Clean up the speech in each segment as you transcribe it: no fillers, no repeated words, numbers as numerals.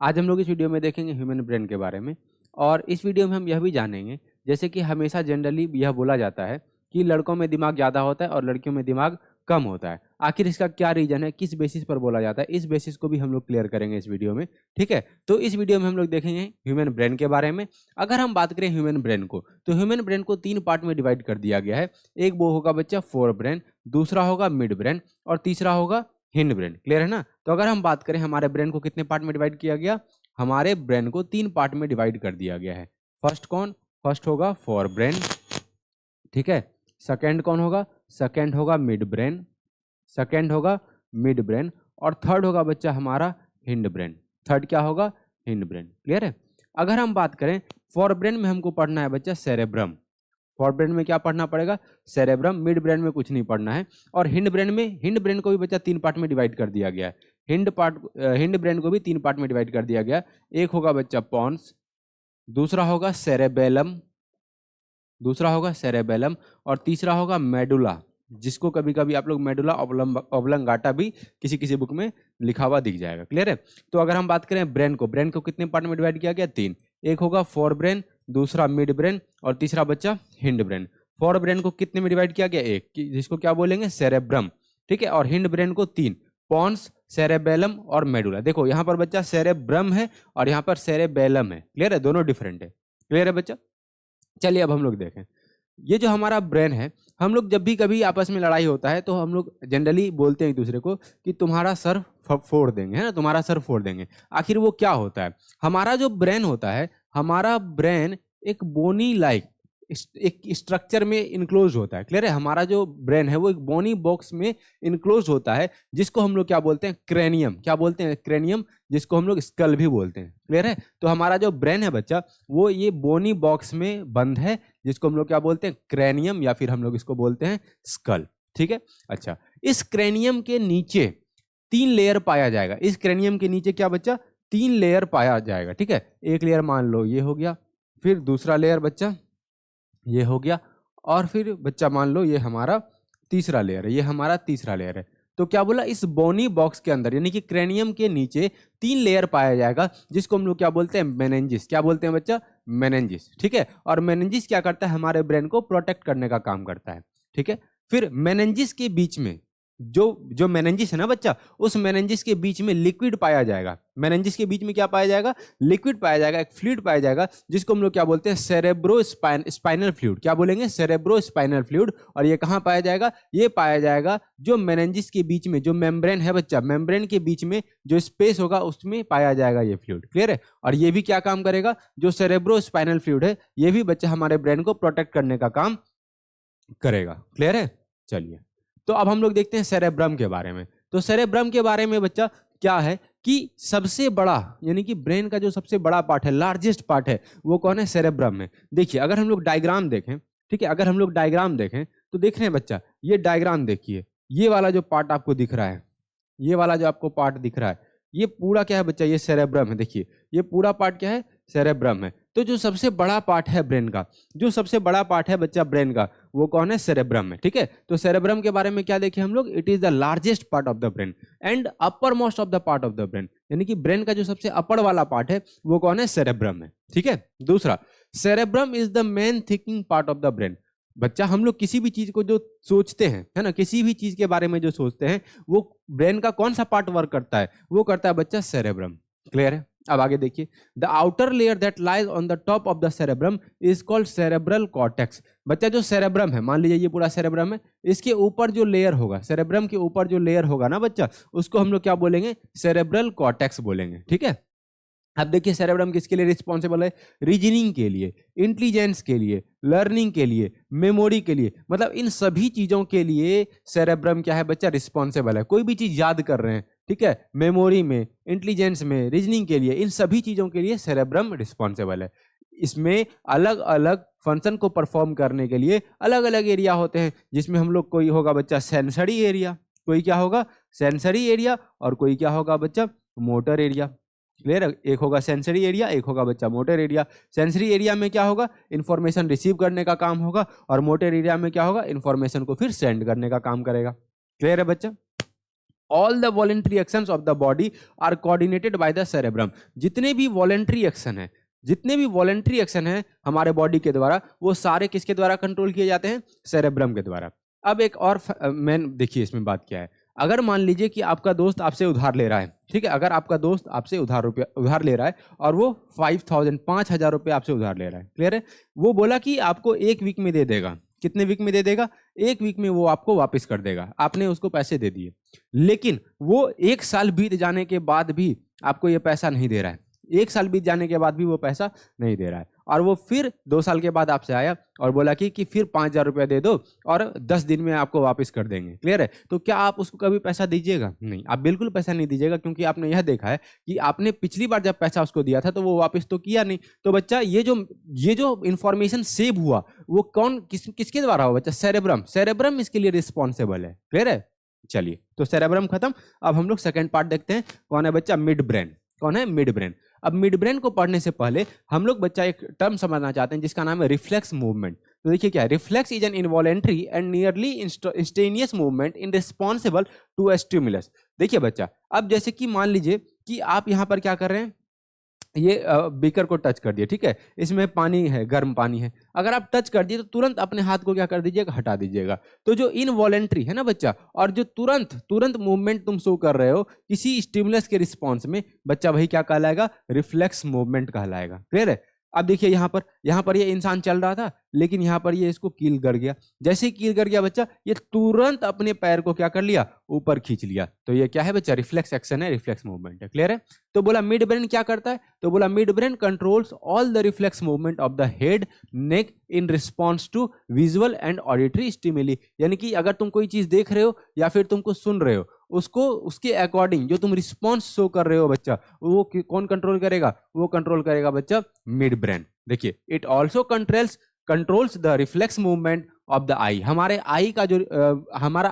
आज हम लोग इस वीडियो में देखेंगे ह्यूमन ब्रेन के बारे में। और इस वीडियो में हम यह भी जानेंगे, जैसे कि हमेशा जनरली यह बोला जाता है कि लड़कों में दिमाग ज़्यादा होता है और लड़कियों में दिमाग कम होता है। आखिर इसका क्या रीज़न है, किस बेसिस पर बोला जाता है, इस बेसिस को भी हम लोग क्लियर करेंगे इस वीडियो में। ठीक है, तो इस वीडियो में हम लोग देखेंगे ह्यूमन ब्रेन के बारे में। अगर हम बात करें ह्यूमन ब्रेन को, तो ह्यूमन ब्रेन को 3 पार्ट में डिवाइड कर दिया गया है। एक वो होगा बच्चा फोर ब्रेन, दूसरा होगा मिड ब्रेन और तीसरा होगा हिंड ब्रेन। क्लियर है ना? तो अगर हम बात करें हमारे ब्रेन को कितने पार्ट में डिवाइड किया गया, हमारे ब्रेन को 3 पार्ट में डिवाइड कर दिया गया है। फर्स्ट होगा फोर ब्रेन, ठीक है। सेकंड कौन होगा? सेकंड होगा मिड ब्रेन, सेकंड होगा मिड ब्रेन और थर्ड होगा बच्चा हमारा हिंड ब्रेन। थर्ड क्या होगा? Hind brain. क्लियर है? अगर हम बात करें फोर ब्रेन में, हमको पढ़ना है बच्चा सेरेब्रम। फोर ब्रेन में क्या पढ़ना पड़ेगा? सेरेब्रम। मिड ब्रेन में कुछ नहीं पढ़ना है। और हिंड ब्रेन को भी बच्चा 3 पार्ट में डिवाइड कर दिया गया है। हिंड ब्रेन को भी 3 पार्ट में डिवाइड कर दिया गया। एक होगा बच्चा पॉन्स, दूसरा होगा सेरेबेलम और तीसरा होगा मेडुला, जिसको कभी कभी आप लोग मेडुला ऑब्लंगाटा भी किसी किसी बुक में लिखा हुआ दिख जाएगा। क्लियर है? तो अगर हम बात करें ब्रेन को कितने पार्ट में डिवाइड किया गया? 3। एक होगा फोर ब्रेन, दूसरा मिड ब्रेन और तीसरा बच्चा हिंड ब्रेन। फोर ब्रेन को कितने में डिवाइड किया गया? 1, जिसको क्या बोलेंगे? सेरेब्रम। ठीक है। और हिंड ब्रेन को 3, पॉन्स, सेरेबेलम और मेडुला। देखो यहाँ पर बच्चा सेरेब्रम है और यहाँ पर सेरेबेलम है। क्लियर है? दोनों डिफरेंट है। क्लियर है बच्चा? चलिए अब हम लोग देखें, ये जो हमारा ब्रेन है, हम लोग जब भी कभी आपस में लड़ाई होता है तो हम लोग जनरली बोलते हैं एक दूसरे को कि तुम्हारा सर फोड़ देंगे, है ना, तुम्हारा सर फोड़ देंगे। आखिर वो क्या होता है? हमारा जो ब्रेन होता है, हमारा ब्रेन एक बोनी लाइक एक स्ट्रक्चर में इनक्लोज होता है। क्लियर है? हमारा जो ब्रेन है वो एक बोनी बॉक्स में इनक्लोज होता है, जिसको हम लोग क्या बोलते हैं? क्रेनियम। क्या बोलते हैं? क्रेनियम, जिसको हम लोग स्कल भी बोलते हैं। क्लियर है? तो हमारा जो ब्रेन है बच्चा, वो ये बोनी बॉक्स में बंद है, जिसको हम लोग क्या बोलते हैं? क्रेनियम, या फिर हम लोग इसको बोलते हैं स्कल। ठीक है। अच्छा, इस क्रेनियम के नीचे 3 लेयर पाया जाएगा। इस क्रेनियम के नीचे क्या बच्चा? 3 लेयर पाया जाएगा। ठीक है। एक लेयर मान लो ये हो गया, फिर दूसरा लेयर बच्चा ये हो गया, और फिर बच्चा मान लो ये हमारा तीसरा लेयर है, ये हमारा तीसरा लेयर है। तो क्या बोला? इस बोनी बॉक्स के अंदर यानी कि क्रेनियम के नीचे 3 लेयर पाया जाएगा, जिसको हम लोग क्या बोलते हैं? मेनिंजिस। क्या बोलते हैं बच्चा? मेनिंजिस। ठीक है। और मेनिंजिस क्या करता है? हमारे ब्रेन को प्रोटेक्ट करने का काम करता है। ठीक है। फिर मेनिंजिस के बीच में जो मेनिंजिस है ना बच्चा, उस मेनिंजिस के बीच में लिक्विड पाया जाएगा। मेनिंजिस के बीच में क्या पाया जाएगा? लिक्विड पाया जाएगा, एक फ्लूइड पाया जाएगा, जिसको हम लोग क्या बोलते हैं? Cerebro spinal fluid. क्या बोलेंगे? Cerebro spinal fluid. और ये कहाँ पाया जाएगा? ये पाया जाएगा जो मेनिंजिस के बीच में जो मेम्ब्रेन है बच्चा, मेम्ब्रेन के बीच में जो स्पेस होगा उसमें पाया जाएगा ये फ्लूइड। क्लियर है? और ये भी क्या काम करेगा? जो सेरेब्रो स्पाइनल फ्लूइड है, ये भी बच्चा हमारे ब्रेन को प्रोटेक्ट करने का काम करेगा। क्लियर है? चलिए, तो अब हम लोग देखते हैं सेरेब्रम के बारे में। तो सेरेब्रम के बारे में बच्चा क्या है कि सबसे बड़ा यानी कि ब्रेन का जो सबसे बड़ा पार्ट है, लार्जेस्ट पार्ट है, वो कौन है? सेरेब्रम है। देखिए, अगर हम लोग डायग्राम देखें, ठीक है, अगर हम लोग डायग्राम देखें तो देख रहे हैं बच्चा, ये डायग्राम देखिए, ये वाला जो पार्ट आपको दिख रहा है, ये वाला जो आपको पार्ट दिख रहा है, ये पूरा क्या है बच्चा? ये सेरेब्रम है। देखिए, ये पूरा पार्ट क्या है? सेरेब्रम है। तो जो सबसे बड़ा पार्ट है ब्रेन का, जो सबसे बड़ा पार्ट है बच्चा ब्रेन का, वो कौन है? सेरेब्रम है। ठीक है। तो सेरेब्रम के बारे में क्या देखें हम लोग? It is the largest part of the brain and upper most of the part of the brain, यानी कि ब्रेन का जो सबसे अपर वाला पार्ट है वो कौन है? सेरेब्रम है। ठीक है। दूसरा, cerebrum is the main thinking part of the brain. बच्चा, हम लोग किसी भी चीज को जो सोचते हैं, है ना, किसी भी चीज के बारे में जो सोचते हैं, वो ब्रेन का कौन सा पार्ट वर्क करता है? वो करता है बच्चा सेरेब्रम। क्लियर है? अब आगे देखिए, the outer layer that lies on the top of the cerebrum is called cerebral cortex. बच्चा, जो सेरेब्रम है, मान लीजिए ये पूरा सेरेब्रम है, इसके ऊपर जो लेयर होगा, सेरेब्रम के ऊपर जो लेयर होगा ना बच्चा, उसको हम लोग क्या बोलेंगे? सेरेब्रल कॉर्टेक्स बोलेंगे। ठीक है। अब देखिए, सेरेब्रम किसके लिए रिस्पॉन्सिबल है? रीजनिंग के लिए, इंटेलिजेंस के लिए, लर्निंग के लिए, मेमोरी के लिए, मतलब इन सभी चीजों के लिए सेरेब्रम क्या है बच्चा? रिस्पॉन्सिबल है। कोई भी चीज याद कर रहे हैं, ठीक है, मेमोरी में, इंटेलिजेंस में, रीजनिंग के लिए, इन सभी चीजों के लिए सेरेब्रम रिस्पॉन्सिबल है। इसमें अलग अलग फंक्शन को परफॉर्म करने के लिए अलग अलग एरिया होते हैं, जिसमें हम लोग, कोई होगा बच्चा सेंसरी एरिया, कोई क्या होगा? सेंसरी एरिया, और कोई क्या होगा बच्चा? Motor area. क्लियर? एक होगा सेंसरी एरिया, एक होगा बच्चा मोटर एरिया। सेंसरी एरिया में क्या होगा? इंफॉर्मेशन रिसीव करने का काम होगा, और मोटर एरिया में क्या होगा? इंफॉर्मेशन को फिर सेंड करने का काम करेगा। क्लियर है बच्चा? All the voluntary actions of the body are coordinated by the cerebrum. जितने भी वॉलेंट्री एक्शन है, जितने भी वॉलेंट्री एक्शन है हमारे बॉडी के द्वारा, वो सारे किसके द्वारा कंट्रोल किए जाते हैं? सेरेब्रम के द्वारा। अब एक और मैन देखिए इसमें बात क्या है। अगर मान लीजिए कि आपका दोस्त आपसे उधार ले रहा है, ठीक है, अगर आपका दोस्त आपसे उधार ले रहा है और वो 5,000 रुपये आपसे उधार ले रहा है, क्लियर है, वो बोला कि आपको 1 वीक में दे देगा। कितने वीक में दे देगा? 1 वीक में वो आपको वापस कर देगा। आपने उसको पैसे दे दिए, लेकिन वो 1 साल बीत जाने के बाद भी आपको ये पैसा नहीं दे रहा है। 1 साल बीत जाने के बाद भी वो पैसा नहीं दे रहा है, और वो फिर 2 साल के बाद आपसे आया और बोला कि फिर 5,000 रुपया दे दो और 10 दिन में आपको वापस कर देंगे, क्लियर है। तो क्या आप उसको कभी पैसा दीजिएगा? नहीं, आप बिल्कुल पैसा नहीं दीजिएगा, क्योंकि आपने यह देखा है कि आपने पिछली बार जब पैसा उसको दिया था तो वो वापस तो किया नहीं। तो बच्चा ये जो इंफॉर्मेशन सेव हुआ वो किसके द्वारा हुआ बच्चा? सेरेब्रम। सेरेब्रम इसके लिए रिस्पॉन्सिबल है, क्लियर है। चलिए, तो सेरेब्रम खत्म। अब हम लोग सेकेंड पार्ट देखते हैं। कौन है बच्चा? Mid brain. कौन है? Mid brain. अब मिड ब्रेन को पढ़ने से पहले हम लोग बच्चा एक टर्म समझना चाहते हैं जिसका नाम है रिफ्लेक्स मूवमेंट। तो देखिए क्या है, reflex is an involuntary and nearly instantaneous movement in responsible to a stimulus. देखिए बच्चा, अब जैसे कि मान लीजिए कि आप यहाँ पर क्या कर रहे हैं, ये बीकर को टच कर दिया, ठीक है, इसमें पानी है, गर्म पानी है। अगर आप टच कर दिए तो तुरंत अपने हाथ को क्या कर दीजिएगा? हटा दीजिएगा। तो जो इनवॉलेंट्री है ना बच्चा, और जो तुरंत मूवमेंट तुम शो कर रहे हो किसी स्टिमुलस के रिस्पॉन्स में, बच्चा वही क्या कहलाएगा? रिफ्लेक्स मूवमेंट कहलाएगा, क्लियर है। अब देखिए यहाँ पर ये इंसान चल रहा था, लेकिन यहाँ पर ये इसको कील कर गया। जैसे ही कील कर गया बच्चा, ये तुरंत अपने पैर को क्या कर लिया? ऊपर खींच लिया। तो ये क्या है बच्चा? रिफ्लेक्स एक्शन है, रिफ्लेक्स मूवमेंट है, क्लियर है। तो बोला मिड ब्रेन क्या करता है? तो बोला mid brain controls all the reflex movement of the head neck in response to visual and auditory stimuli. यानी कि अगर तुम कोई चीज देख रहे हो या फिर तुमको सुन रहे हो, उसको उसके अकॉर्डिंग जो तुम रिस्पॉन्स शो कर रहे हो बच्चा, वो कौन कंट्रोल करेगा? वो कंट्रोल करेगा बच्चा मिड ब्रेन। देखिए, it also controls the reflex movement of the eye. हमारा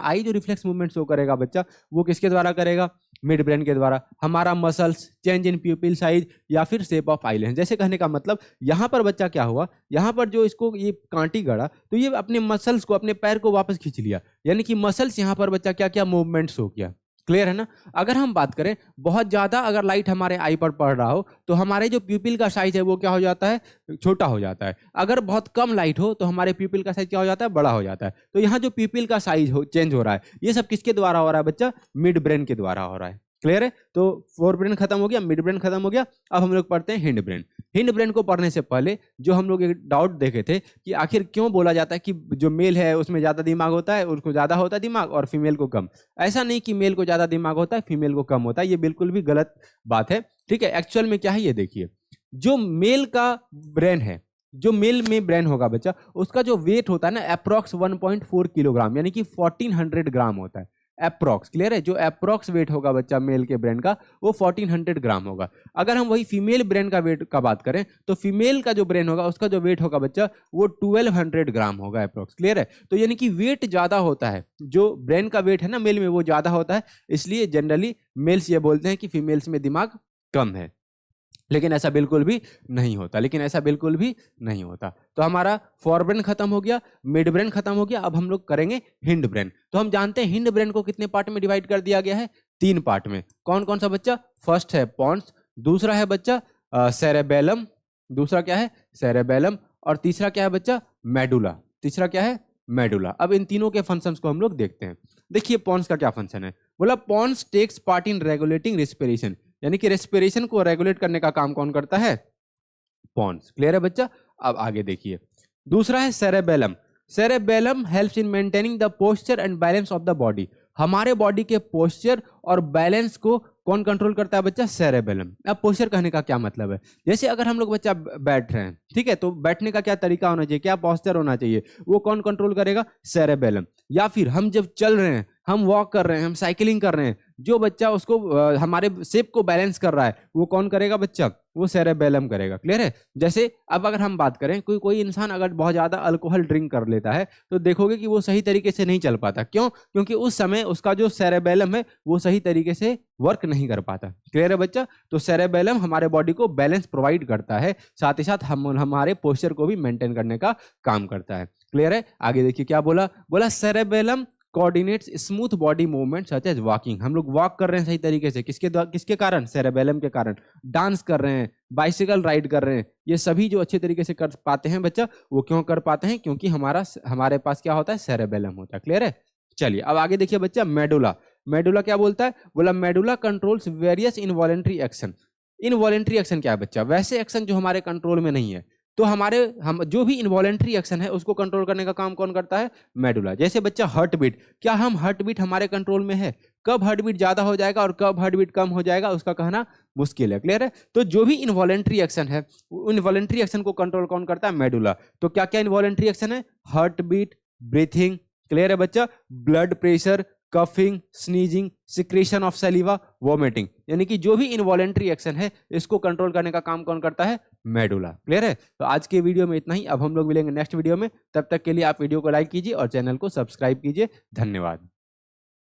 आई जो रिफ्लेक्स मूवमेंट शो करेगा बच्चा, वो किसके द्वारा करेगा? मिड ब्रेन के द्वारा। हमारा मसल्स, चेंज इन प्यूपिल साइज या फिर शेप ऑफ आईलेंस। जैसे कहने का मतलब यहाँ पर बच्चा क्या हुआ, यहाँ पर जो इसको ये कांटी गड़ा, तो ये अपने मसल्स को, अपने पैर को वापस खींच लिया। यानी कि मसल्स यहाँ पर बच्चा क्या क्या मूवमेंट शो किया, क्लियर है ना। अगर हम बात करें, बहुत ज्यादा अगर लाइट हमारे आई पर पड़ रहा हो तो हमारे जो प्यूपिल का साइज है वो क्या हो जाता है? छोटा हो जाता है। अगर बहुत कम लाइट हो तो हमारे प्यूपिल का साइज क्या हो जाता है? बड़ा हो जाता है। तो यहाँ जो प्यूपिल का साइज चेंज हो रहा है, ये सब किसके द्वारा हो रहा है बच्चा? मिड ब्रेन के द्वारा हो रहा है, क्लियर है। तो फोर ब्रेन खत्म हो गया, मिड ब्रेन खत्म हो गया। अब हम लोग पढ़ते हैं हिंड ब्रेन। हिंड ब्रेन को पढ़ने से पहले जो हम लोग एक डाउट देखे थे कि आखिर क्यों बोला जाता है कि जो मेल है उसमें ज्यादा दिमाग होता है, उसको ज्यादा होता है दिमाग, और फीमेल को कम। ऐसा नहीं कि मेल को ज्यादा दिमाग होता है, फीमेल को कम होता है, ये बिल्कुल भी गलत बात है, ठीक है। एक्चुअल में क्या है ये देखिए, जो मेल का ब्रेन है, जो मेल में ब्रेन होगा बच्चा, उसका जो वेट होता है ना अप्रोक्स 1.4 किलोग्राम, यानी कि 1400 ग्राम होता है अप्रोक्स, क्लियर है। जो अप्रोक्स वेट होगा बच्चा मेल के ब्रेन का, वो 1400 ग्राम होगा। अगर हम वही फीमेल ब्रेन का वेट का बात करें तो फीमेल का जो ब्रेन होगा उसका जो वेट होगा बच्चा, वो 1200 ग्राम होगा अप्रोक्स, क्लियर है। तो यानी कि वेट ज्यादा होता है, जो ब्रेन का वेट है ना मेल में वो ज्यादा होता है, इसलिए जनरली मेल्स ये बोलते हैं कि फीमेल्स में दिमाग कम है। लेकिन ऐसा बिल्कुल भी नहीं होता, तो हमारा फोर ब्रेन खत्म हो गया, मिड ब्रेन खत्म हो गया। अब हम लोग करेंगे हिंड ब्रेन। तो हम जानते हैं हिंड ब्रेन को कितने पार्ट में डिवाइड कर दिया गया है? 3 पार्ट में। कौन कौन सा बच्चा? फर्स्ट है पॉन्स, दूसरा है बच्चा सेरेबेलम, दूसरा क्या है? सेरेबेलम, और तीसरा क्या है बच्चा? मेडुला। तीसरा क्या है? मेडुला। अब इन तीनों के फंक्शंस को हम लोग देखते हैं। देखिए पॉन्स का क्या फंक्शन है, बोला pons takes part in regulating respiration, यानी कि रेस्पिरेशन को रेगुलेट करने का काम कौन करता है? पॉन्स, क्लियर है बच्चा। अब आगे देखिए, दूसरा है cerebellum. Cerebellum helps in maintaining the posture and balance of the body. हमारे बॉडी के पोस्चर और बैलेंस को कौन कंट्रोल करता है बच्चा? सेरेबेलम। अब पोस्चर कहने का क्या मतलब है? जैसे अगर हम लोग बच्चा बैठ रहे हैं, ठीक है, तो बैठने का क्या तरीका होना चाहिए, क्या पोस्चर होना चाहिए, वो कौन कंट्रोल करेगा? सेरेबेलम। या फिर हम जब चल रहे हैं, हम वॉक कर रहे हैं, हम साइकिलिंग कर रहे हैं, जो बच्चा उसको हमारे शेप को बैलेंस कर रहा है, वो कौन करेगा बच्चा? वो सेरेबेलम करेगा, क्लियर है। जैसे अब अगर हम बात करें, कोई इंसान अगर बहुत ज्यादा अल्कोहल ड्रिंक कर लेता है तो देखोगे कि वो सही तरीके से नहीं चल पाता। क्यों? क्योंकि उस समय उसका जो सेरेबेलम है वो सही तरीके से वर्क नहीं कर पाता, क्लियर है बच्चा। तो सेरेबेलम हमारे बॉडी को बैलेंस प्रोवाइड करता है, साथ ही साथ हमारे पोस्चर को भी मेंटेन करने का काम करता है, क्लियर है। आगे देखिए क्या बोला, cerebellum coordinates smooth body movement such as walking. हम लोग वॉक कर रहे हैं सही तरीके से, किसके कारण? सेरेबेलम के कारण। डांस कर रहे हैं, बाइसिकल राइड कर रहे हैं, ये सभी जो अच्छे तरीके से कर पाते हैं बच्चा, वो क्यों कर पाते हैं? क्योंकि हमारे पास क्या होता है? सेरेबेलम होता है। क्लियर है? चलिए अब आगे देखिए बच्चा, मेडुला। मेडुला क्या बोलता है? बोला medulla controls various involuntary action. Involuntary action क्या है बच्चा? वैसे एक्शन जो हमारे कंट्रोल में नहीं है। तो हम जो भी इनवॉलेंट्री एक्शन है उसको कंट्रोल करने का काम कौन करता है? मेडुला। जैसे बच्चा हार्ट बीट, क्या हम हार्ट बीट हमारे कंट्रोल में है? कब हार्ट बीट ज्यादा हो जाएगा और कब हार्ट बीट कम हो जाएगा उसका कहना मुश्किल है। क्लियर है? तो जो भी इनवॉलेंट्री एक्शन है, इनवॉलेंट्री एक्शन को कंट्रोल कौन करता है? मेडुला। तो क्या क्या इनवॉलेंट्री एक्शन है? हार्ट बीट, ब्रीथिंग, क्लियर है बच्चा, blood pressure, coughing, sneezing, secretion of सलीवा, vomiting, यानी कि जो भी इनवॉलेंट्री एक्शन है इसको कंट्रोल करने का काम कौन करता है? मेडुला। क्लियर है? तो आज के वीडियो में इतना ही। अब हम लोग मिलेंगे नेक्स्ट वीडियो में। तब तक के लिए आप वीडियो को लाइक कीजिए और चैनल को सब्सक्राइब कीजिए। धन्यवाद।